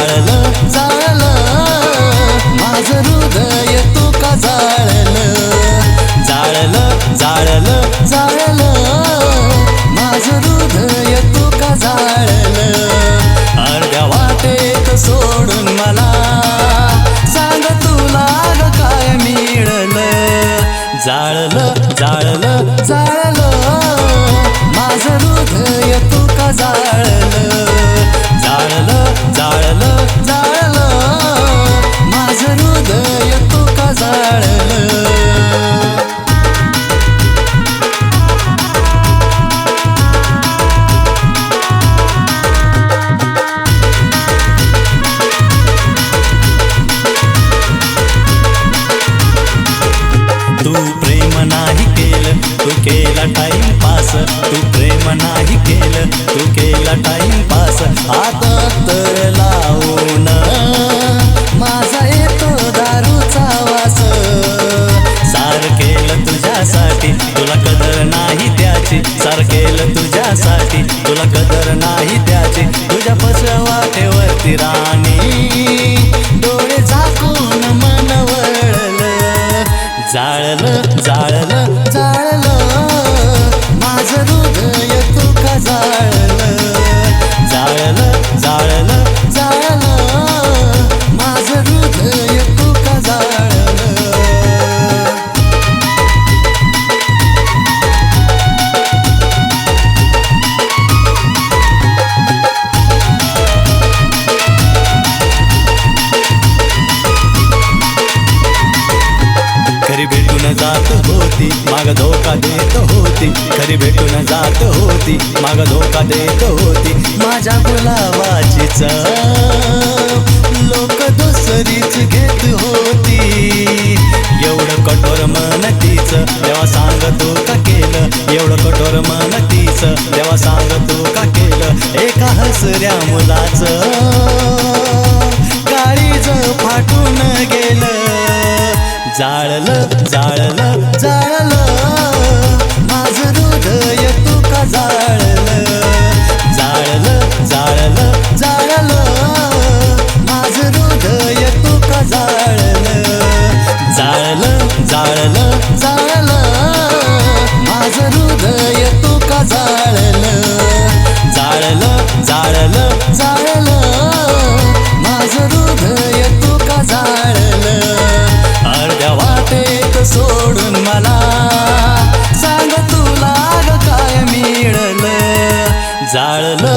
जाळलं जाळलं माझं हृदय तू का जाळलं जाळलं जाळलं जाळलं माझं हृदय तू का जाळलं अर्ध्या वाटेत सोडून मला सांग तुला काय मिळलं जाळलं जाळलं जाळलं माझं हृदय तू का जाळलं जाळलं जाळलं जाळलं माझं हृदय तू का जाळलं तू प्रेम नाही केलं तू केला टाइमपास तू प्रेम नाही केलं तू केला टाइमपास आता तर लावून माझा येतो दारूचा वास सार केलं तुझ्यासाठी तुला कदर नाही त्याची सार केलं तुझ्यासाठी तुला कदर नाही त्याची तुझ्या पसवाटेवरती राणी डोळे झाकून मन वळलं जाळलं जाळलं जाळलं माझं हृदय तू का जाळलं जाळलं जाळलं जाळलं माझं हृदय तू का जाळलं खरी भेटून जात होती माग धोका देत होती खरी भेटून जात होती माग धोका देत होती माझ्या गुलाबाचीच लोक दुसरीच घेत होती एवढं कठोर मन तिचं तेव्हा सांग तू का केलं एवढं कठोर मन तिचं तेव्हा सांग तू का केलं एका हसऱ्या मुलाचं काळीज फाटून गेलं जाळलं जाळलं जाळलं माझं हृदय तू का जाळलं जाळलं जाळलं जाळलं माझं हृदय तू का जाळलं जाळलं जाळलं जाळलं माझं हृदय तू का जाळलं जाळलं जाळलं जाळलं माझं हृदय तू का जाळलं अर्ध्या वाटेत सोडून मला सांग तुला काय मिळलं जाळलं